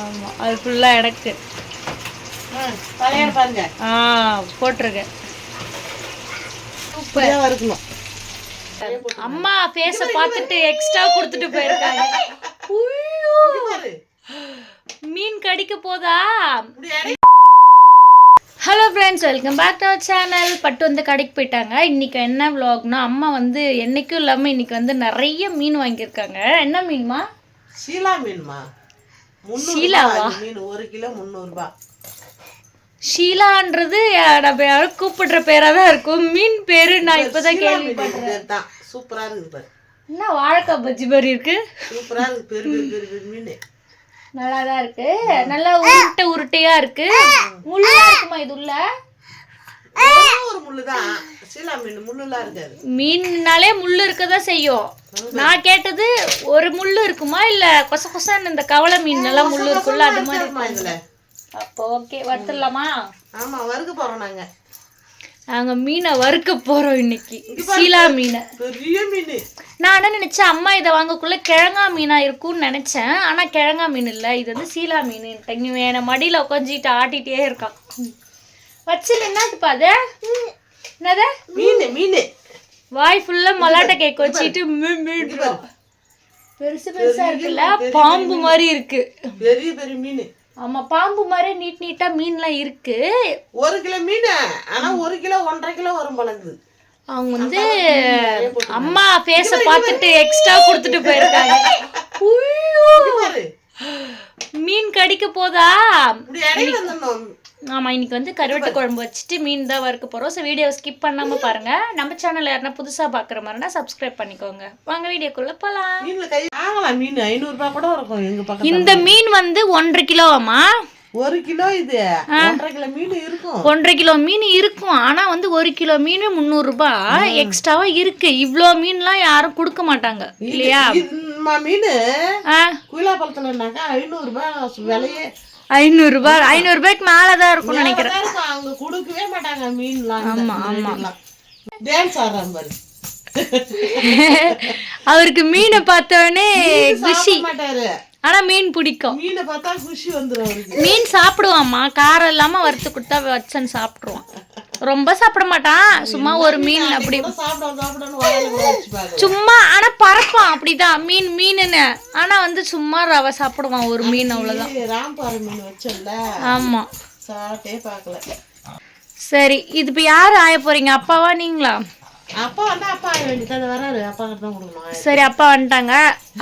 ஆமா அது ஃபுல்லா எனக்கு பாருங்க போட்டிருக்கேன். சூப்பரா இருக்கணும். அம்மா ஃபேஸ பார்த்துட்டு எக்ஸ்ட்ரா கொடுத்துட்டு போயிருக்காங்க. மீன் கடிக்க போதா? Hello friends, welcome back to our channel. பட்டு வந்து கடைக்கு போயிட்டாங்க. இன்றைக்கி என்ன விலாக்னா, அம்மா வந்து என்றைக்கும் இல்லாமல் இன்றைக்கி வந்து நிறைய மீன் வாங்கியிருக்காங்க. என்ன மீன்மா? ஷீலா மீன்மா. ஷீலாவா? மீன் 1 கிலோ 300 ரூபாய். ஷீலான்றது நம்ம யாரும் கூப்பிடுற பேராக தான் இருக்கும். மீன் பேரு நான் இப்போதான் கேள்விப்பட்டேன். சூப்பராக இருக்குது பாரு. என்ன வாழைக்காய் பஜ்ஜி மாதிரி இருக்கு. சூப்பராக இருக்குது. பெரிய பெரிய மீன் நல்லா தான் இருக்கு. நல்லா உருட்டையா இருக்கு. முள்ளா இருக்குமா இது உள்ள? ஒரு முள்ளு தான். சீலா மீன் முள்ளுலாம் இருக்காது. மீன்னாலே முள்ளு இருக்கதான் செய்யும். நான் கேட்டது ஒரு முள்ளு இருக்குமா இல்ல கொச கொசன்னு இந்த கவலை மீன் நல்லா முள்ளு இருக்குல்ல அது மாதிரி இதுல. அப்போ ஓகே, வறுத்துடலாமா? ஆமா, வறுக்க போறோம் நாங்க. நாங்க மீனை வறுக்க போறோம் இன்னைக்கு. சீலா மீன் பெரிய மீன். நான் என்ன நினைச்சேன், அம்மா இதை வாங்கக்குள்ள கிழங்கா மீனா இருக்கும்னு நினைச்சேன். ஆனா கிழங்கா மீன் இல்லை, இது வந்து சீலா மீன். என்ன மடியில உட்காந்துட்டு ஆட்டிகிட்டே இருக்கான். வச்சு என்னதுப்பா அது? என்னது? மீன் மீன். வாய் ஃபுல்லா மலாட்டை கேக் வச்சுட்டு பெருசு பெருசா இருக்குல்ல, பாம்பு மாதிரி இருக்கு. பெரிய பெரிய மீன். ஆமா, பாம்பு மாதிரி நீட் நீட்டா மீன்லாம் இருக்கு. 1 கிலோ மீன். ஆனா 1 கிலோ 1.5 கிலோ வரும் போலது. அவங்க வந்து அம்மா ஃபேஸ பார்த்துட்டு எக்ஸ்ட்ரா கொடுத்துட்டு போயிருக்காங்க. மீன் கடிக்க போதா? ஆமா, இன்னைக்கு வந்து கருவாட்டு குழம்பு வச்சுட்டு மீன் தான் வறுக்க போறோம். ஸோ வீடியோ ஸ்கிப் பண்ணாம பாருங்க. நம்ம சேனல் யாருன்னா புதுசா பாக்குற மாதிரினா சப்ஸ்கிரைப் பண்ணிக்கோங்க. வாங்க வீடியோக்குள்ள போலாம். மீன் 500 ரூபாய் கூட இருக்கும் எங்க பக்கம். இந்த மீன் வந்து 1.5 கிலோவாமா? 1 கிலோ இது 1.5 கிலோ மீன் இருக்கும். 1.5 கிலோ மீன் இருக்கும். ஆனா வந்து 1 கிலோ மீன் 300 ரூபாய் எக்ஸ்ட்ராவா இருக்கு. இவ்ளோ மீன்லாம் யாரும் கொடுக்க மாட்டாங்க இல்லையா? மீன் குயிலாப்பழத்துலனாக்கா 500 ரூபாய் விலையே. 500 ரூபாய் 500 ரூபாய்க்கு மேலதான் இருக்கும்னு நினைக்கிறேன். அவங்க கொடுக்கவே மாட்டாங்க மீன்லாம். ஆமா ஆமா. டான்ஸ் ஆடுறாங்க பாரு. அவருக்கு மீனை பார்த்தவனே குஷி. ஆனா மீன் பிடிக்கும். மீனை பார்த்தா குஷி வந்துரும் அவருக்கு. மீன் சாப்பிடுவாம்மா, காரம் இல்லாம வறுத்து கொடுத்தா வச்சன்னு சாப்பிடுவான். ரொம்ப சாப்பிட மாட்டான், சும்மா ஒரு மீன் அப்படி சும்மா. ஆனா பறப்பான் அப்படிதான் மீன் மீனுன்னு. ஆனா வந்து சும்மா ரவை சாப்பிடுவான் ஒரு மீன், அவ்வளவுதான். ராம்பாறை மீன் வச்சல. ஆமா, சாப்பிட்டே பார்க்கல. சரி, இது இப்ப யாரு ஆய போறீங்க, அப்பாவா நீங்களா? அப்பா வந்தா அப்பா ஆய வேண்டியது வராரு. அப்பா கிட்ட தான் கொடுக்கணும். சரி, அப்பா வந்துட்டாங்க.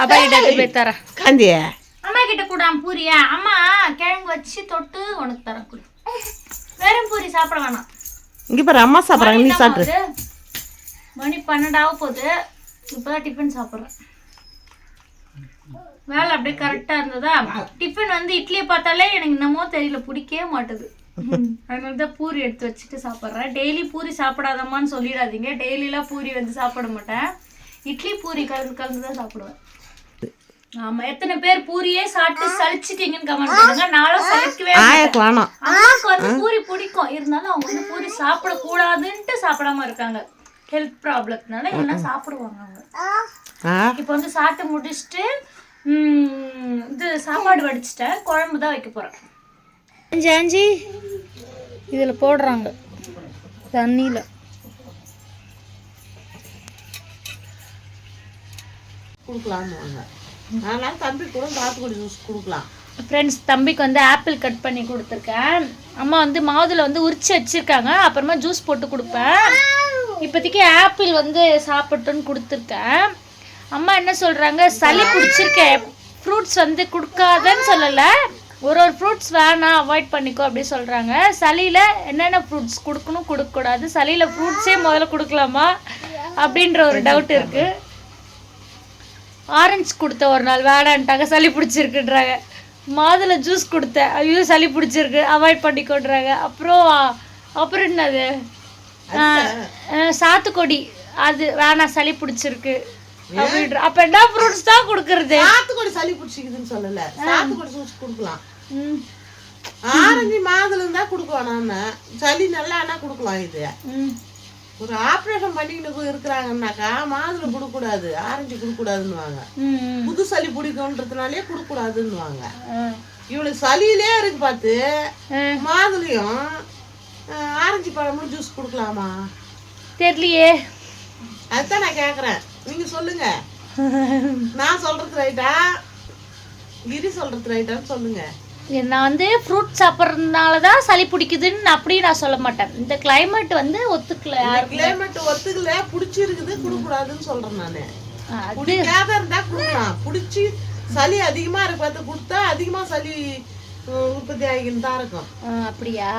அப்பா கிட்ட போய் தரேன். காந்திய அம்மா கிட்ட கூட பூரியா? அம்மா கிழங்கு வச்சு தொட்டு உனக்கு தரேன். கொடு. வெறும் பூரி சாப்பிட வேணாம். இங்க பாரு, அம்மா சாப்பிடுறாங்க, நீ சாப்பிடு. மணி 12 போகுது. இப்பதான் டிஃபன் சாப்பிட்றேன். வேலை அப்படியே கரெக்டா இருந்ததா. டிஃபன் வந்து இட்லியை பார்த்தாலே எனக்கு என்னமோ தெரியல, பிடிக்கவே மாட்டுது. அதனாலதான் பூரி எடுத்து வச்சுட்டு சாப்பிட்றேன். டெய்லி பூரி சாப்பிடாதம்மான்னு சொல்லிடாதீங்க. டெய்லிலாம் பூரி வந்து சாப்பிட மாட்டேன். இட்லி பூரி கலந்து தான் சாப்பிடுவேன். ஆமா, எத்தனை பேர் பூரியே சாப்பிட்டு சலிச்சிட்டீங்கன்னு கமெண்ட் பண்ணுங்க. நானும் சலிக்கவே மாட்டேன். அம்மாவுக்கு வந்து பூரி பிடிக்கும், இருந்தாலும் அவங்க வந்து பூரி சாப்பிட கூடாதுன்ட்டு சாப்பிடாம இருக்காங்க. ஹெல்த் ப்ராப்ளம்னால எல்லாம் சாப்பிடுவாங்க அவங்க. இப்போ வந்து சாப்பிட்டு முடிச்சுட்டு இது சாப்பாடு வடிச்சிட்டேன். குழம்பு தான் வைக்க போறேன். ஜாஞ்சி இதுல போடுறாங்க தண்ணியில. ஃப்ரெண்ட்ஸ், தம்பிக்கு வந்து ஆப்பிள் கட் பண்ணி கொடுத்துருக்கேன். அம்மா வந்து மாதுளை வந்து உரிச்சு வச்சிருக்காங்க, அப்புறமா ஜூஸ் போட்டு கொடுப்பேன். இப்போதைக்கு ஆப்பிள் வந்து சாப்பிட்டுன்னு கொடுத்துருக்கேன். அம்மா என்ன சொல்றாங்க, சளி பிடிச்சிருக்கேன், ஃப்ரூட்ஸ் வந்து கொடுக்காதன்னு சொல்லலை, ஒரு ஃப்ரூட்ஸ் வேணாம், அவாய்ட் பண்ணிக்கோ அப்படி சொல்கிறாங்க. சளியில் என்னென்ன ஃப்ரூட்ஸ் கொடுக்கணும் கொடுக்கக்கூடாது, சளியில் ஃப்ரூட்ஸே முதல்ல கொடுக்கலாமா அப்படின்ற ஒரு டவுட் இருக்குது. ஆரஞ்சு கொடுத்த ஒரு நாள் வேணான்ட்டாங்க, சளி பிடிச்சிருக்குன்றாங்க. மாதுளை ஜூஸ் கொடுத்தேன், ஐயோ சளி பிடிச்சிருக்கு, அவாய்ட் பண்ணிக்கோன்றாங்க. அப்புறம் என்னது சாத்துக்கொடி, அது வேணாம் சளி பிடிச்சிருக்கு அப்படின்ற. அப்ப என்ன ஃப்ரூட்ஸ் தான் கொடுக்கறது? சாத்துக்குடி சளி பிடிச்சிக்குதுன்னு சொல்லல, சாத்துக்குடி ஜூஸ் கொடுக்கலாம். ஆரஞ்சு மாதுளை தான் கொடுக்கலாம். நாம சளி நல்லா கொடுக்கலாம். இது ஒரு ஆப்ரேஷன் பண்ணிக்கிட்டு இருக்கிறாங்கன்னாக்கா மாதுளை கொடுக்கூடாது, ஆரஞ்சு கொடுக்கூடாதுன்னுவாங்க. புது சளி பிடிக்கும்ன்றதுனாலே கொடுக்கூடாதுன்னுவாங்க. இவளுக்கு சளியிலே இருக்கு பார்த்து மாதுளையும் ஆரஞ்சு பழமும் ஜூஸ் கொடுக்கலாமா தெரியலையே. அதுதான் நான் கேக்குறேன், நீங்க சொல்லுங்க. நான் சொல்றது ரைட்டா, கிரி சொல்றது ரைட்டான்னு சொல்லுங்க. நான் வந்து ஃப்ரூட் சாப்பிட்றதுனாலதான் சளி பிடிக்குதுன்னு அப்படியே நான் சொல்ல மாட்டேன். இந்த கிளைமேட் வந்து ஒத்துக்கல, கிளைமேட் ஒத்துக்கல, பிடிச்சிருக்குது கொடுக்கூடாதுன்னு சொல்றேன் நானு. பிடிக்காத இருந்தா கொடுக்கலாம், பிடிச்சி சளி அதிகமா இருக்கு பார்த்து கொடுத்தா அதிகமா சளி உற்பத்தி ஆகின்னு தான் இருக்கும். அப்படியா?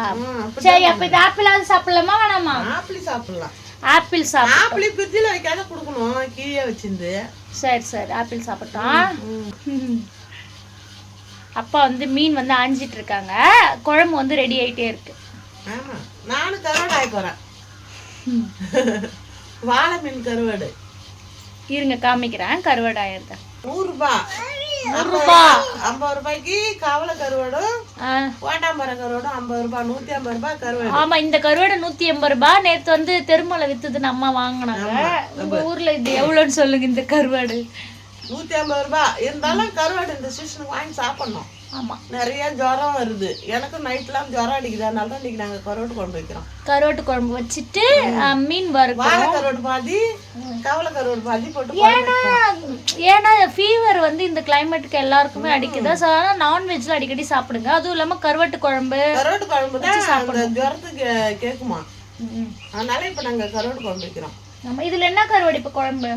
சரி, அப்ப இது ஆப்பிளாவது சாப்பிடலாமா வேணாமா? ஆப்பிள் சாப்பிடலாம். ஆப்பிள் சாப்பிட ஆப்பிள் ஃப்ரிட்ஜில் வைக்காத கொடுக்கணும், கீழே வச்சிருந்து. சரி சரி, ஆப்பிள் சாப்பிட்டோம். அப்பா வந்து மீன் வந்து ஆஞ்சிட்டு இருக்காங்க, குழம்பு வந்து ரெடி ஆயிட்டே இருக்கு. ஆமா, நானும் கருவாடு ஆகி போறேன். வாழை மீன் கருவாடு. இருங்க காமிக்கிறேன். கருவாடு ஆயிருது 100 ரூபாய். 100 ரூபாய். 50 ரூபாய்க்கு கவலை கருவாடும் கோட்டாம்பரம் கருவாடும் 50 ரூபாய். 150 ரூபாய் கருவாடு. ஆமா, இந்த கருவாடு 180 ரூபாய். நேத்து வந்து தெருமலை வித்துதுன்னு அம்மா வாங்கினாங்க. உங்க ஊர்ல இது எவ்வளவுன்னு சொல்லுங்க இந்த கருவாடு? 150 ரூபாய். இருந்தாலும் கருவாடு இந்த சீசனுக்கு வாங்கி சாப்பிடணும். ஆமா, நிறைய ஜுரம் வருது. எனக்கும் நைட்லாம் ஜுரம் அடிக்குது, அதனால தான் இன்னைக்கு நாங்க கருவாட்டு குழம்பு வைக்கிறோம். கருவாட்டு குழம்பு வச்சுட்டு மீன் வறுக்கிறோம். வாழை கருவாடு பாதி, கவலை கருவாடு பாதி போட்டு. ஏன்னா ஃபீவர் வந்து இந்த கிளைமேட்டுக்கு எல்லாருக்குமே அடிக்குதா, நான்வெஜ்ல அடிக்கடி சாப்பிடுங்க. அதுவும் இல்லாம கருவாட்டு குழம்பு தான் அந்த ஜுரத்துக்கு கேக்குமா, அதனால இப்ப நாங்க கருவாட்டு குழம்பு வைக்கிறோம். நம்ம இதுல என்ன கருவாடு இப்ப குழம்பு?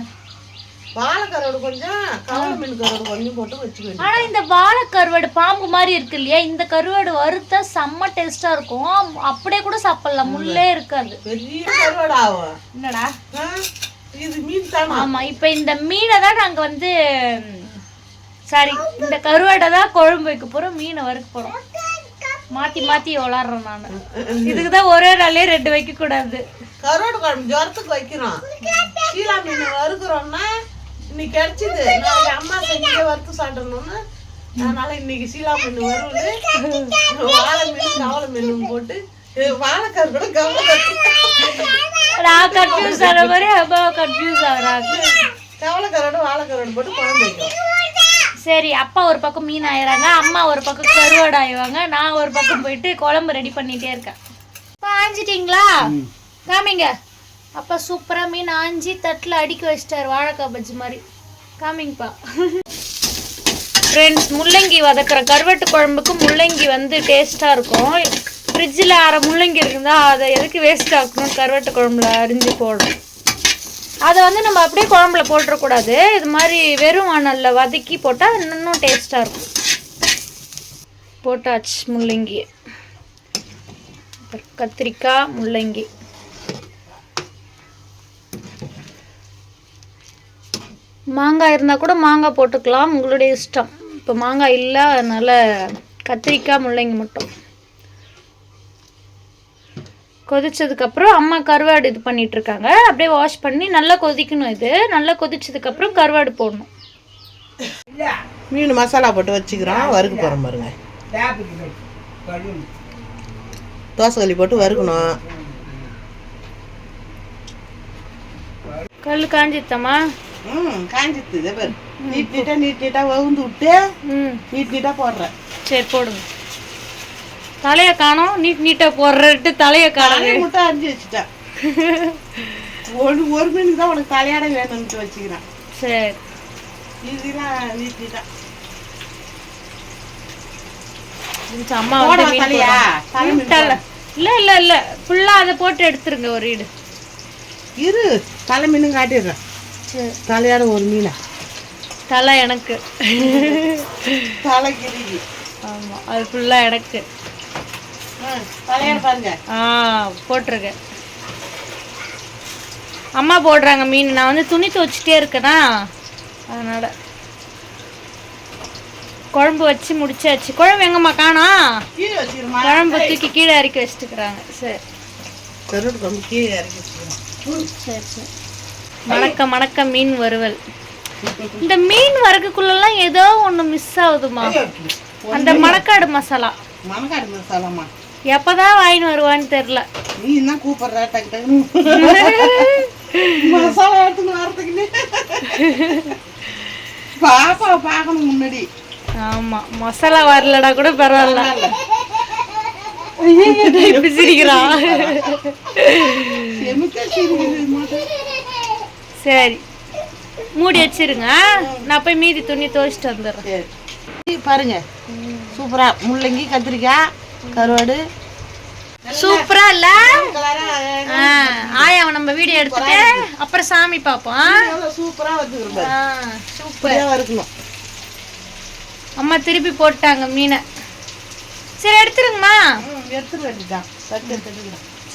வாழை கருவாடு கொஞ்சம், கவலை மீன் கருவாடு கொஞ்சம் போட்டு வச்சுக்கணும். ஆனா இந்த வாழை கருவாடு பாம்பு மாதிரி இருக்கு இல்லையா, இந்த கருவாடு வறுத்தா செம்ம டேஸ்டா இருக்கும். அப்படியே கூட சாப்பிடலாம், முள்ளே இருக்காது. பெரிய கருவாடு ஆகும். என்னடா இது மீன் தானா? ஆமா, இப்ப இந்த மீனை தான் நாங்க வந்து சாரி இந்த கருவாடை தான் குழம்பு வைக்க போறோம், மீனை வறுக்க போறோம். மாத்தி மாத்தி விளாடுறேன் நானு. இதுக்குதான் ஒரே நாளே 2 வைக்க கூடாது. கருவாடு குழம்பு ஜுரத்துக்கு வைக்கிறோம். சீலா மீன் வறுக்கிறோம்னா இன்னைக்கு கிடைச்சிது, நாளைக்கு அம்மா செஞ்சு வறுத்து சாப்பிடணும்னு, அதனால இன்னைக்கு சீலா மீன் வறுவல், வாழை மீன் கவலை மீன் போட்டு வாழைக்காரு கூட கவலை நான் கன்ஃபியூஸ் ஆன மாதிரி அம்மா கன்ஃபியூஸ் ஆகுறாங்க. கவலை கருவாடு வாழை கருவாடு போட்டு குழம்பு வைக்கிறோம். சரி, அப்பா ஒரு பக்கம் மீன் ஆயிடுறாங்க, அம்மா ஒரு பக்கம் கருவாடு ஆயிடுவாங்க, நான் ஒரு பக்கம் போயிட்டு குழம்பு ரெடி பண்ணிட்டே இருக்கேன். ஆஞ்சிட்டீங்களா? காமிங்க. அப்பா சூப்பரா மீன் ஆஞ்சி தட்டில் அடுக்கி வச்சிட்டாரு, வாழைக்காய் பஜ்ஜி மாதிரி. காமிங்கப்பா. ஃப்ரெண்ட்ஸ், முள்ளங்கி வதக்கிற கருவாட்டு குழம்புக்கு முள்ளங்கி வந்து டேஸ்ட்டாக இருக்கும். ஃப்ரிட்ஜில் அரை முள்ளங்கி இருக்குதா, அதை எதுக்கு வேஸ்ட் ஆக்கணும், கருவாட்டு குழம்புல அரிஞ்சு போடணும். அதை வந்து நம்ம அப்படியே குழம்புல போட்டுறக்கூடாது, இது மாதிரி வெறும் வானலில் வதக்கி போட்டால் இன்னும் டேஸ்ட்டாக இருக்கும். போட்டாச்சு முள்ளங்கி, கத்திரிக்காய், முள்ளங்கி. மாங்காய் இருந்தால் கூட மாங்காய் போட்டுக்கலாம், உங்களுடைய இஷ்டம். இப்போ மாங்காய் இல்லை, அதனால் கத்திரிக்காய் முள்ளங்கி மட்டும். கொதிச்சதுக்கப்புறம் அம்மா கருவாடு இது பண்ணிட்டு இருக்காங்க, அப்படியே வாஷ் பண்ணி நல்லா கொதிக்கணும். இது நல்லா கொதிச்சதுக்கப்புறம் கருவாடு போடணும். மீன் மசாலா போட்டு வச்சுக்கிறோம், வறுக்க போகிறோம் பாருங்க. தோசைக்கல்லி போட்டு வறுக்கணும். கல் காஞ்சித்தம்மா? காஞ்சித்து. இதே பேர் நீட் நீட்டாக வகுந்து விட்டு நீட்டா போடுறேன். சரி போடுங்க. தலையை காணோம், நீட்டாக போடுறட்டு தலையை காணோம். மட்டும் அரிஞ்சு வச்சுட்டேன். ஒரு மீனுக்கு தான் உனக்கு தலையாட வேணும்னு வச்சுக்கிறேன். சரி, இதெல்லாம் நீட்டா அம்மா தலையா இல்ல இல்ல இல்ல ஃபுல்லா அதை போட்டு எடுத்துருங்க. ஒரு ஈடு இரு, தலை மீனும் காட்டிடுறேன். தலையாட ஒரு மீனா தலை எனக்கு தலை கிரி. ஆமா, அது ஃபுல்லா எனக்கு தலையாட பாருங்க. போட்டிருக்கேன். அம்மா போடுறாங்க மீன், நான் வந்து துணி துவச்சிட்டே இருக்கேனா, அதனால குழம்பு வச்சு முடிச்சாச்சு. குழம்பு எங்கம்மா காணா? குழம்பு தூக்கி கீழே இறக்கி வச்சுட்டுக்கிறாங்க. சரி சரி சரி. வணக்கம் வணக்கம். மீன் வறுவல். இந்த மீன் வறுக்குள்ளெல்லாம் ஏதோ ஒன்று மிஸ் ஆகுதுமா, அந்த மணக்காடு மசாலா. மணக்காடு மசாலாமா? எப்பதான் வாங்கின்னு வருவான்னு தெரியல. நீ என்ன கூப்பிடுற டக்கு டக்குன்னு மசாலா எடுத்துன்னு வரதுக்குன்னு பாப்பா பார்க்கணும் முன்னாடி. ஆமா மசாலா வரலடா கூட பரவாயில்ல. இப்ப சிரிக்கிறா. சரி மூடி வச்சிருங்க, நான் போய் மீதி துணி துவைச்சிட்டு வந்துடுறேன். பாருங்க சூப்பரா முள்ளங்கி கத்திரிக்காய் கருவாடு சூப்பரா இல்ல? ஆயா நம்ம வீடியோ எடுத்துட்டு அப்புறம் சாமி பாப்போம். சூப்பரா வந்துருக்கோம். சூப்பரா இருக்கணும். அம்மா திருப்பி போட்டாங்க மீனை. சரி எடுத்துருங்கம்மா. எடுத்துட வேண்டியதான்.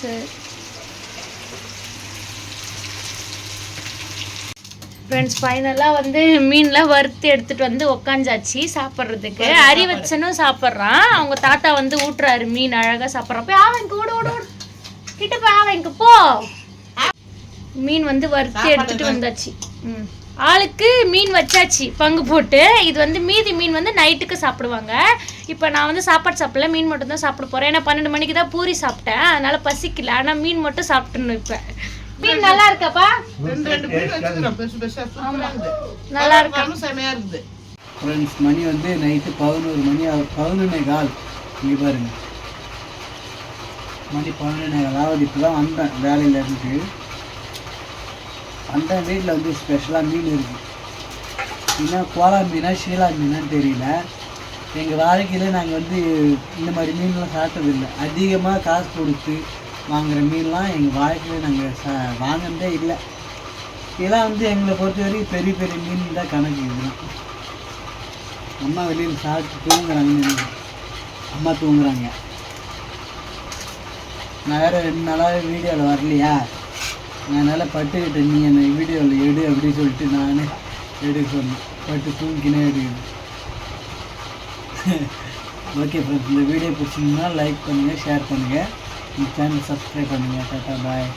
சரி ஃப்ரெண்ட்ஸ், ஃபைனலாக வந்து மீன்லாம் வறுத்து எடுத்துட்டு வந்து உக்காஞ்சாச்சு சாப்பிட்றதுக்கு. அறிவச்சனும் சாப்பிட்றான். அவங்க தாத்தா வந்து ஊட்டுறாரு மீன், அழகாக சாப்பிட்றான். போய் ஆவங்க ஓடு ஓடு ஓடு கிட்ட போய் ஆவங்க போ. மீன் வந்து வறுத்து எடுத்துட்டு வந்தாச்சு. ஆளுக்கு மீன் வச்சாச்சு பங்கு போட்டு. இது வந்து மீதி மீன் வந்து நைட்டுக்கு சாப்பிடுவாங்க. இப்போ நான் வந்து சாப்பாடு சாப்பிடல, மீன் மட்டும் தான் சாப்பிட போகிறேன். ஏன்னா 12 மணிக்கு தான் பூரி சாப்பிட்டேன், அதனால பசிக்கல. ஆனால் மீன் மட்டும் சாப்பிட்டுன்னு இப்போ. மீன் நல்லா இருக்காப்பா? நல்லா இருக்கா? செமையா இருக்குது. ஃப்ரெண்ட்ஸ் மணி வந்து நைட்டு 11 மணி 11:15. இங்கே பாருங்க மணி 11:15 இப்போ தான் வந்தேன் வேலையில் இருந்து. அந்த வீட்டில் வந்து ஸ்பெஷலாக மீன் இருக்குது. ஏன்னா கோலா மீனா ஷீலா மீனான்னு தெரியல. எங்கள் வாழ்க்கையில் நாங்கள் வந்து இந்த மாதிரி மீன்லாம் சாப்பிட்டதில்லை. அதிகமாக காசு கொடுத்து வாங்குகிற மீன்லாம் எங்கள் வாழ்க்கையில் நாங்கள் வாங்கினதே இல்லை. இதெல்லாம் வந்து எங்களை பொறுத்த வரைக்கும் பெரிய பெரிய மீன் தான் கணக்கு. இதுதான் அம்மா வெளியில் சாப்பிட்டு தூங்குறாங்க. அம்மா தூங்குறாங்க. நான் வேறு 2 நாளாக வீடியோவில் வரலையா, அதனால் பட்டுக்கிட்ட நீ என்னை வீடியோவில் எடு அப்படின்னு சொல்லிட்டு நான் எடுக்க சொன்னேன். பட்டு தூங்கினே எடுக்குது. ஓகே ஃப்ரெண்ட்ஸ், இந்த வீடியோ பிடிச்சிங்கன்னா லைக் பண்ணுங்கள், ஷேர் பண்ணுங்கள், இந்த சேனல் சப்ஸ்கிரைப் பண்ணுங்கள். டாட்டா பாய்.